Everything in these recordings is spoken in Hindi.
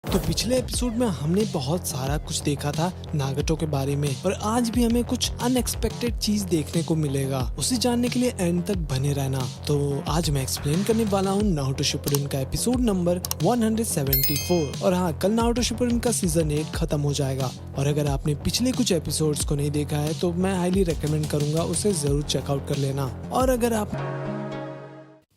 तो पिछले एपिसोड में हमने बहुत सारा कुछ देखा था नागटो के बारे में और आज भी हमें कुछ अनएक्सपेक्टेड चीज देखने को मिलेगा। उसे जानने के लिए एंड तक बने रहना। तो आज मैं एक्सप्लेन करने वाला हूँ नारुतो शिपुडेन का एपिसोड नंबर 174। और हाँ, कल नारुतो शिपुडेन का सीजन 8 खत्म हो जाएगा और अगर आपने पिछले कुछ एपिसोड्स को नहीं देखा है तो मैं हाईली रेकमेंड करूंगा उसे जरूर चेकआउट कर लेना। और अगर आप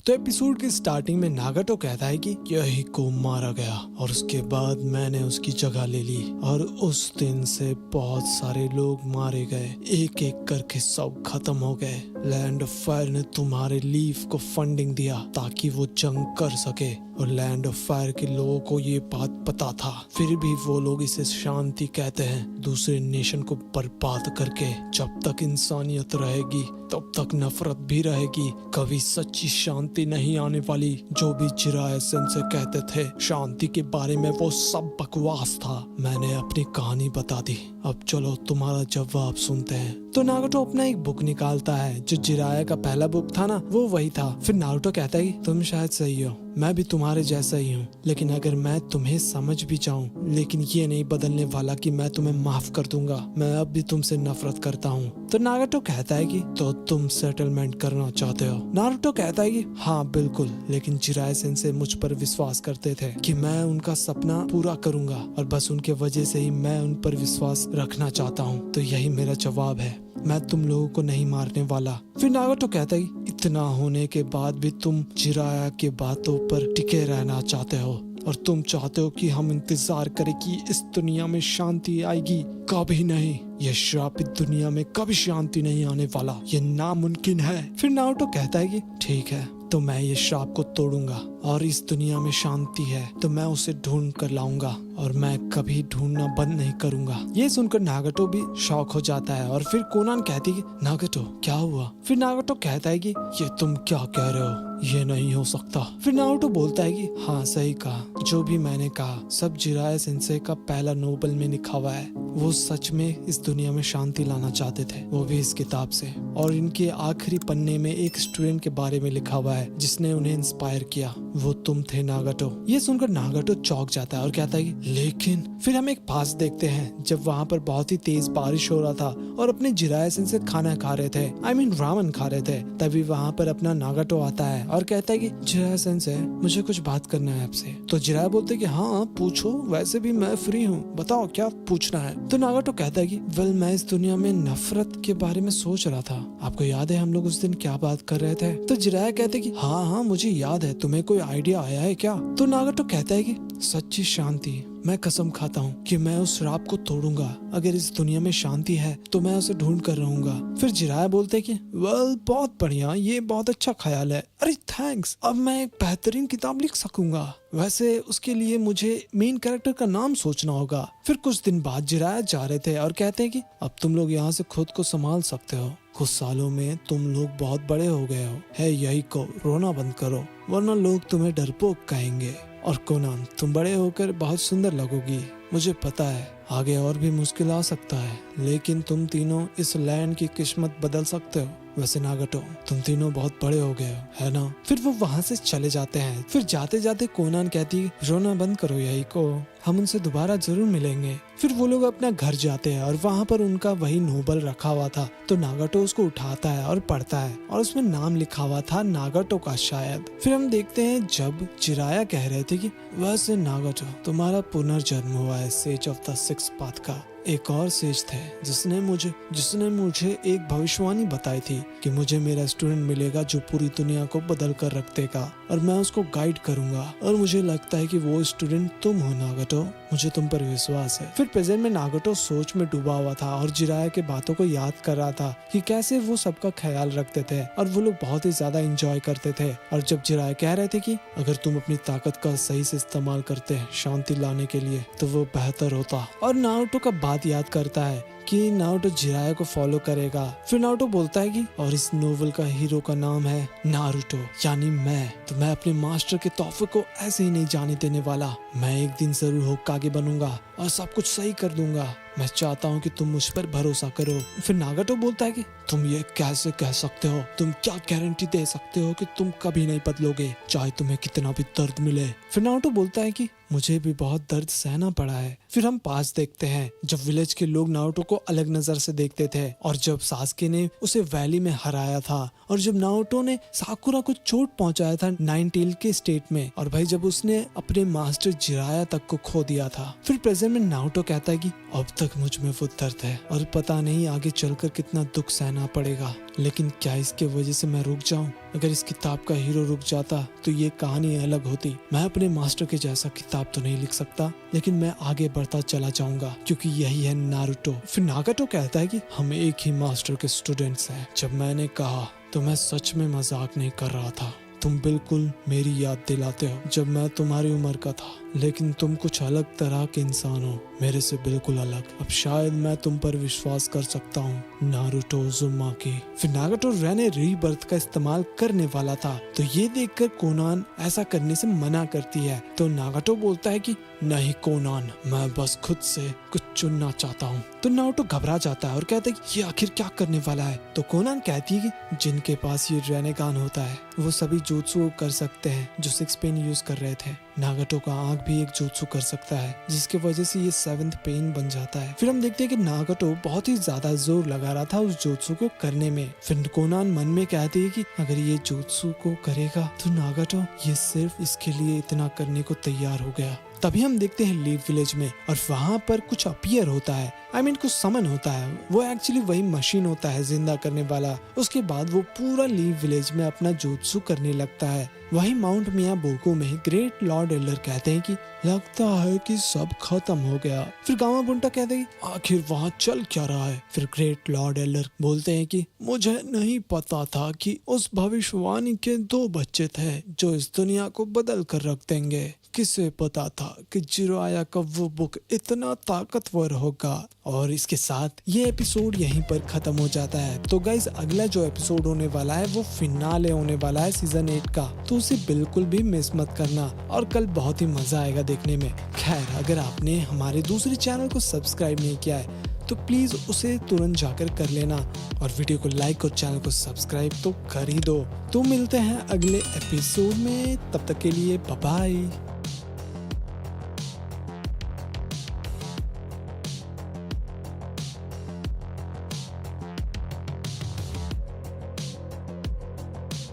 तो एपिसोड के स्टार्टिंग में नागटो कहता है कि यही को मारा गया और उसके बाद मैंने उसकी जगह ले ली और उस दिन से बहुत सारे लोग मारे गए, एक एक करके सब खत्म हो गए। लैंड ऑफ फायर ने तुम्हारे लीफ को फंडिंग दिया ताकि वो जंग कर सके और लैंड ऑफ फायर के लोगों को ये बात पता था, फिर भी वो लोग इसे शांति कहते हैं। दूसरे नेशन को बर्बाद करके जब तक इंसानियत रहेगी तब तक नफरत भी रहेगी, कभी सच्ची शांति नहीं आने वाली। जो भी जिराया सेंसे कहते थे शांति के बारे में वो सब बकवास था। मैंने अपनी कहानी बता दी, अब चलो तुम्हारा जवाब सुनते हैं। तो नारुतो अपना एक बुक निकालता है, जो जिराया का पहला बुक था ना, वो वही था। फिर नारुतो कहता है कि तुम शायद सही हो, मैं भी तुम्हारे जैसा ही हूँ, लेकिन अगर मैं तुम्हें समझ भी जाऊँ लेकिन ये नहीं बदलने वाला कि मैं तुम्हें माफ कर दूंगा। मैं अब भी तुमसे नफरत करता हूँ। तो नारुतो कहता है कि तो तुम सेटलमेंट करना चाहते हो? नारुतो कहता है कि हाँ बिल्कुल, लेकिन जिराया सेंसे मुझ पर विश्वास करते थे कि मैं उनका सपना पूरा करूंगा और बस उनके वजह से ही मैं उन पर विश्वास रखना चाहता हूँ। तो यही मेरा जवाब है, मैं तुम लोगों को नहीं मारने वाला। फिर नारुतो कहता है इतना होने के बाद भी तुम जिराया के बातों पर टिके रहना चाहते हो और तुम चाहते हो कि हम इंतजार करें कि इस दुनिया में शांति आएगी। कभी नहीं, ये श्रापित दुनिया में कभी शांति नहीं आने वाला, ये नामुमकिन है। फिर नारुतो कहता है कि ठीक है, तो मैं ये श्राप को तोड़ूंगा और इस दुनिया में शांति है तो मैं उसे ढूंढ कर लाऊंगा और मैं कभी ढूंढना बंद नहीं करूंगा। ये सुनकर नागटो भी शॉक हो जाता है और फिर कोनान कहती है कि नागटो क्या हुआ? फिर नागटो कहता है कि ये तुम क्या कह रहे हो, ये नहीं हो सकता। फिर नारुतो बोलता है कि हाँ सही कहा, जो भी मैंने कहा सब जिराया सेंसे का पहला नोबल में लिखा हुआ है। वो सच में इस दुनिया में शांति लाना चाहते थे, वो भी इस किताब से। और इनके आखिरी पन्ने में एक स्टूडेंट के बारे में लिखा हुआ है जिसने उन्हें इंस्पायर किया, वो तुम थे नागटो। ये सुनकर नागटो चौंक जाता है और कहता है कि लेकिन। फिर हम एक पास देखते हैं जब वहाँ पर बहुत ही तेज बारिश हो रहा था और अपने जिराया सेंसे खाना खा रहे थे, रामेन खा रहे थे। तभी वहाँ पर अपना नागटो आता है और कहता है कि जिराया सेंसे मुझे कुछ बात करना है आपसे। तो जिराया बोलते कि हाँ पूछो, वैसे भी मैं फ्री हूँ, बताओ क्या पूछना है। तो नागटो कहता है कि वेल मैं इस दुनिया में नफरत के बारे में सोच रहा था, आपको याद है हम लोग उस दिन क्या बात कर रहे थे? तो जिराया कहते कि हाँ मुझे याद है, तुम्हें कोई आइडिया आया है क्या? तो नागटो कहता है कि सच्ची शांति, मैं कसम खाता हूँ कि मैं उस श्राप को तोड़ूंगा। अगर इस दुनिया में शांति है तो मैं उसे ढूंढ कर रहूंगा। फिर जिराया बोलते कि वेल बहुत बढ़िया, ये बहुत अच्छा ख्याल है, अरे थैंक्स, अब मैं एक बेहतरीन किताब लिख सकूंगा। वैसे उसके लिए मुझे मेन कैरेक्टर का नाम सोचना होगा। फिर कुछ दिन बाद जिराया जा रहे थे और कहते हैं कि अब तुम लोग यहाँ से खुद को संभाल सकते हो, कुछ सालों में तुम लोग बहुत बड़े हो गए हो, है यही को रोना बंद करो वरना लोग तुम्हें डरपोक कहेंगे। और कोनान तुम बड़े होकर बहुत सुंदर लगोगी, मुझे पता है आगे और भी मुश्किल आ सकता है, लेकिन तुम तीनों इस लैंड की किस्मत बदल सकते हो। वैसे नागटो तुम तीनों बहुत बड़े हो गए हो, है ना? फिर वो वहाँ से चले जाते हैं। फिर जाते जाते कोनान कहती रोना बंद करो यही को, हम उनसे दोबारा जरूर मिलेंगे। फिर वो लोग अपना घर जाते हैं और वहाँ पर उनका वही नोबल रखा हुआ था। तो नागटो उसको उठाता है और पढ़ता है और उसमें नाम लिखा हुआ था नागटो का शायद। फिर हम देखते हैं जब जिराया कह रहे थे कि वैसे नागटो तुम्हारा पुनर्जन्म हुआ है sage of the six path का। एक और सेज थे जिसने मुझे एक भविष्यवाणी बताई थी कि मुझे मेरा स्टूडेंट मिलेगा जो पूरी दुनिया को बदल कर रख देगा और मैं उसको गाइड करूंगा। और मुझे लगता है कि वो स्टूडेंट तुम हो नागटो, मुझे तुम पर विश्वास है। फिर प्रेजेंट में नागटो सोच में डूबा हुआ था और जिराया के बातों को याद कर रहा था कि कैसे वो सबका ख्याल रखते थे और वो लोग बहुत ही ज्यादा एंजॉय करते थे। और जब जिराया कह रहे थे कि अगर तुम अपनी ताकत का सही से इस्तेमाल करते शांति लाने के लिए तो वो बेहतर होता। और नारुतो का बात याद करता है कि नारुतो जिराया को फॉलो करेगा। फिर नारुतो बोलता है कि और इस नोवेल का हीरो का नाम है नारुतो यानी मैं, तो मैं अपने मास्टर के तोहफे को ऐसे ही नहीं जाने देने वाला। मैं एक दिन जरूर होकागे बनूंगा और सब कुछ सही कर दूंगा। मैं चाहता हूँ कि तुम मुझ पर भरोसा करो। फिर नागाटो बोलता है कि तुम ये कैसे कह सकते हो? तुम क्या गारंटी दे सकते हो कि तुम कभी नहीं बदलोगे, चाहे तुम्हें कितना भी दर्द मिले? फिर नारुतो बोलता है कि मुझे भी बहुत दर्द सहना पड़ा है। फिर हम पास देखते हैं जब विलेज के लोग नारुतो को अलग नजर से देखते थे, और जब सास्के ने उसे वैली में हराया था, और जब नारुतो ने साकुरा को चोट पहुंचाया था नाइन टेल के स्टेट में, और भाई जब उसने अपने मास्टर जिराया तक को खो दिया था। फिर प्रेजेंट में नारुतो कहता है कि अब तक मुझ में वो दर्द है और पता नहीं आगे चलकर कितना दुख सहना पड़ेगा, लेकिन क्या इसके वजह से मैं रुक जाऊं? अगर इस किताब का हीरो रुक जाता तो ये कहानी अलग होती। मैं अपने मास्टर के जैसा किताब तो नहीं लिख सकता, लेकिन मैं आगे बढ़ता चला जाऊंगा क्योंकि यही है नारुतो। फिर नागाटो कहता है कि हम एक ही मास्टर के स्टूडेंट्स हैं। जब मैंने कहा तो मैं सच में मजाक नहीं कर रहा था। तुम बिल्कुल मेरी याद दिलाते हो जब मैं तुम्हारी उम्र का था, लेकिन तुम कुछ अलग तरह के इंसान हो, मेरे से बिल्कुल अलग। अब शायद मैं तुम पर विश्वास कर सकता हूँ, नारुतो उज़ुमाकी। फिर नागाटो रेने रीबर्थ का इस्तेमाल करने वाला था, तो ये देखकर कोनान ऐसा करने से मना करती है। तो नागाटो बोलता है कि नहीं कोनान, मैं बस खुद से कुछ चुनना चाहता हूँ। तो नारुतो घबरा जाता है और कहता है कि ये आखिर क्या करने वाला है? तो कोनान कहती है कि जिनके पास ये रेनेगान होता है वो सभी jutsu कर सकते हैं जो सिक्स पेन यूज कर रहे थे। नागाटो का आंख भी एक jutsu कर सकता है, जिसकी वजह से ये सेवेंथ पेन बन जाता है। फिर हम देखते हैं कि नागाटो बहुत ही ज्यादा जोर लगा रहा था उस jutsu को करने में। फिर कोनान मन में कहती है कि अगर ये jutsu को करेगा तो नागाटो ये सिर्फ इसके लिए इतना करने को तैयार हो गया। तभी हम देखते हैं लीव विलेज में, और वहाँ पर कुछ अपीयर होता है, कुछ समन होता है। वो एक्चुअली वही मशीन होता है जिंदा करने वाला। उसके बाद वो पूरा लीव विलेज में अपना jutsu करने लगता है। वही माउंट मिया बोको में ग्रेट लॉर्ड एल्डर कहते हैं कि लगता है कि सब खत्म हो गया। फिर गामा बुंटा कहते हैं कि आखिर वहाँ चल क्या रहा है? फिर ग्रेट लॉर्ड एल्डर बोलते हैं कि मुझे नहीं पता था कि उस भविष्यवाणी के 2 बच्चे थे जो इस दुनिया को बदल कर रख देंगे। किसे पता था कि जिराया का वो बुक इतना ताकतवर होगा। और इसके साथ ये एपिसोड यहीं पर खत्म हो जाता है। तो गाइज अगला जो एपिसोड होने वाला है वो फिनाले होने वाला है सीजन 8 का, तो उसे बिल्कुल भी मिस मत करना, और कल बहुत ही मजा आएगा देखने में। खैर, अगर आपने हमारे दूसरे चैनल को सब्सक्राइब नहीं किया है तो प्लीज उसे तुरंत जाकर कर लेना, और वीडियो को लाइक और चैनल को सब्सक्राइब तो कर ही दो। तो मिलते हैं अगले एपिसोड में, तब तक के लिए बाय बाय।